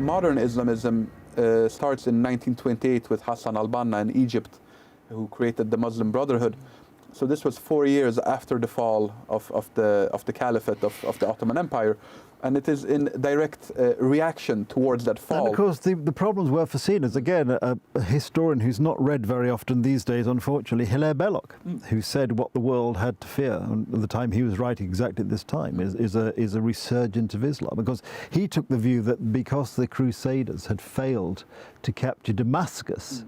modern Islamism starts in 1928 with Hassan al-Banna in Egypt, who created the Muslim Brotherhood. So this was 4 years after the fall of the Caliphate of the Ottoman Empire, and it is in direct reaction towards that fall. And of course, the problems were foreseen, as again a historian who's not read very often these days, unfortunately, Hilaire Belloc, who said what the world had to fear at the time he was writing exactly at this time is a resurgence of Islam, because he took the view that because the Crusaders had failed to capture Damascus,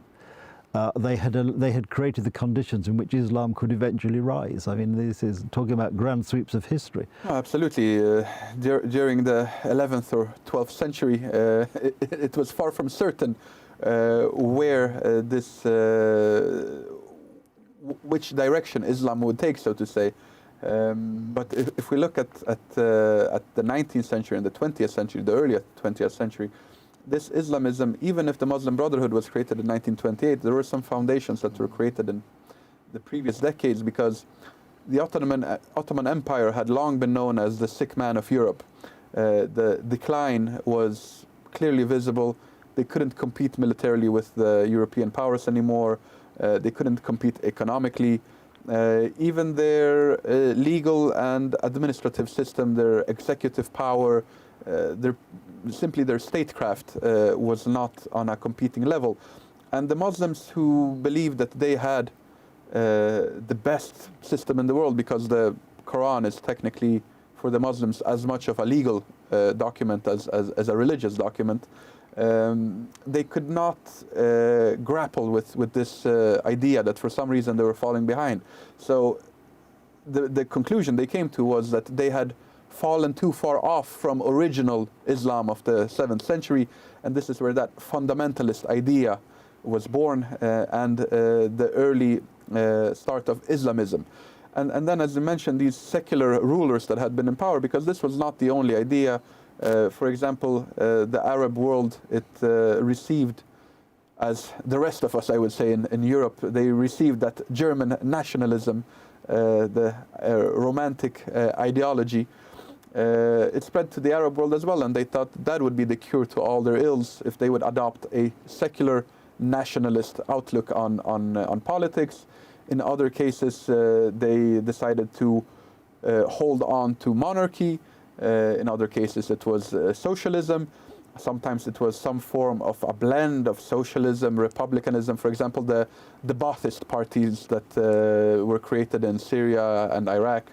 they had created the conditions in which Islam could eventually rise. I mean, this is talking about grand sweeps of history. Oh, absolutely. During the 11th or 12th century, it was far from certain which direction Islam would take, so to say. But if we look at the 19th century and the 20th century, the earlier 20th century, this Islamism, even if the Muslim Brotherhood was created in 1928, there were some foundations that were created in the previous decades, because the Ottoman Empire had long been known as the sick man of Europe. The decline was clearly visible. They couldn't compete militarily with the European powers anymore. They couldn't compete economically. Even their legal and administrative system, their executive power, their statecraft was not on a competing level. And the Muslims who believed that they had the best system in the world, because the Quran is technically for the Muslims as much of a legal document as a religious document, they could not grapple with this idea that for some reason they were falling behind. So the conclusion they came to was that they had fallen too far off from original Islam of the 7th century, and this is where that fundamentalist idea was born, and the early start of Islamism. And then, as you mentioned, these secular rulers that had been in power, because this was not the only idea. For example, the Arab world, it received, as the rest of us, I would say, in Europe, they received that German nationalism, the romantic ideology. It spread to the Arab world as well, and they thought that would be the cure to all their ills if they would adopt a secular nationalist outlook on politics. In other cases, they decided to hold on to monarchy. In other cases, it was socialism. Sometimes it was some form of a blend of socialism, republicanism. For example, the Ba'athist parties that were created in Syria and Iraq.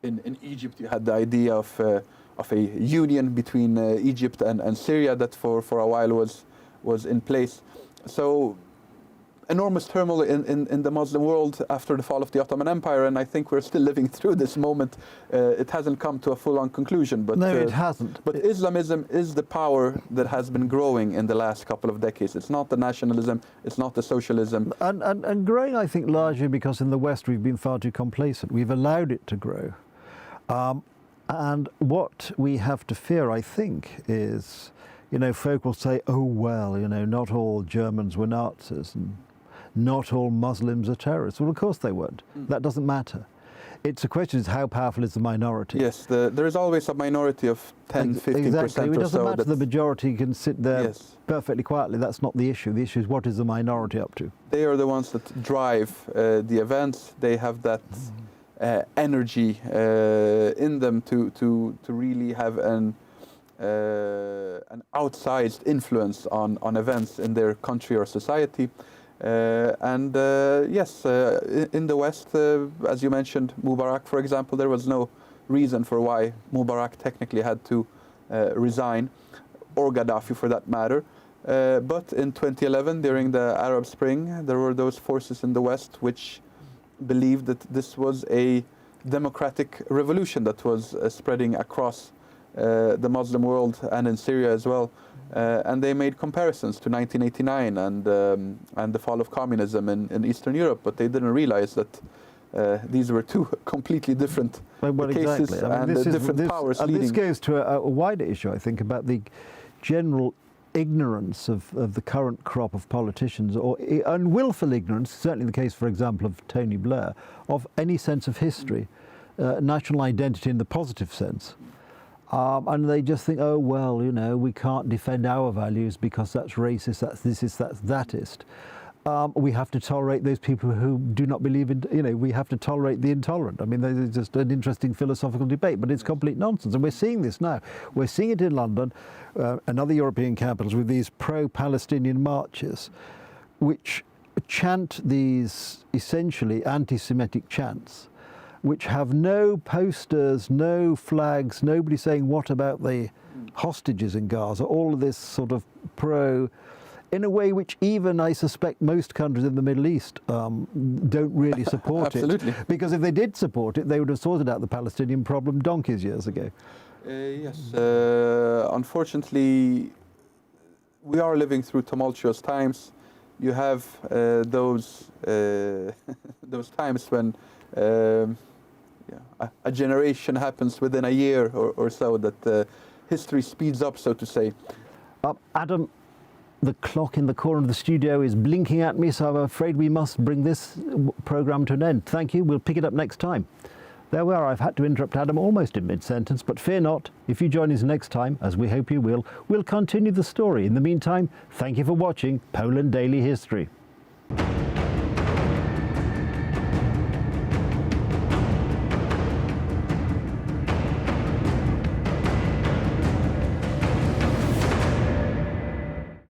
In Egypt, you had the idea of a union between Egypt and Syria that for a while was in place. So enormous turmoil in the Muslim world after the fall of the Ottoman Empire, and I think we're still living through this moment. It hasn't come to a full-on conclusion, but no, it hasn't. But Islamism is the power that has been growing in the last couple of decades. It's not the nationalism, it's not the socialism. And growing, I think, largely because in the West we've been far too complacent. We've allowed it to grow. And what we have to fear, I think, is, folk will say, oh, well, not all Germans were Nazis and not all Muslims are terrorists. Well, of course they weren't. That doesn't matter. It's a question is how powerful is the minority? Yes, there is always a minority of 10, 15% exactly. It doesn't matter the majority can sit there perfectly quietly. That's not the issue. The issue is what is the minority up to? They are the ones that drive the events. They have that energy in them to really have an outsized influence on events in their country or society. Yes, in the West, as you mentioned, Mubarak, for example, there was no reason for why Mubarak technically had to resign, or Gaddafi for that matter. But in 2011, during the Arab Spring, there were those forces in the West which believed that this was a democratic revolution that was spreading across the Muslim world and in Syria as well. And they made comparisons to 1989 and the fall of communism in Eastern Europe, but they didn't realize that these were two completely different cases exactly. I mean, and different powers leading. This goes to a wider issue, I think, about the general ignorance of the current crop of politicians, or willful ignorance, certainly the case, for example, of Tony Blair, of any sense of history, national identity in the positive sense. And they just think, oh, well, you know, we can't defend our values because that's racist, that's thisist, that's thatist. We have to tolerate those people who do not believe in, you know, we have to tolerate the intolerant. I mean, there's just an interesting philosophical debate, but it's complete nonsense. And we're seeing this now. We're seeing it in London and other European capitals with these pro-Palestinian marches, which chant these essentially anti-Semitic chants, which have no posters, no flags, nobody saying what about the hostages in Gaza, all of this sort of in a way which even I suspect most countries in the Middle East don't really support Absolutely. it. Because if they did support it, they would have sorted out the Palestinian problem donkeys years ago. Yes, unfortunately, we are living through tumultuous times. You have those times when a generation happens within a year or so that history speeds up, so to say. Adam, the clock in the corner of the studio is blinking at me, so I'm afraid we must bring this programme to an end. Thank you. We'll pick it up next time. There we are. I've had to interrupt Adam almost in mid-sentence, but fear not. If you join us next time, as we hope you will, we'll continue the story. In the meantime, thank you for watching Poland Daily History.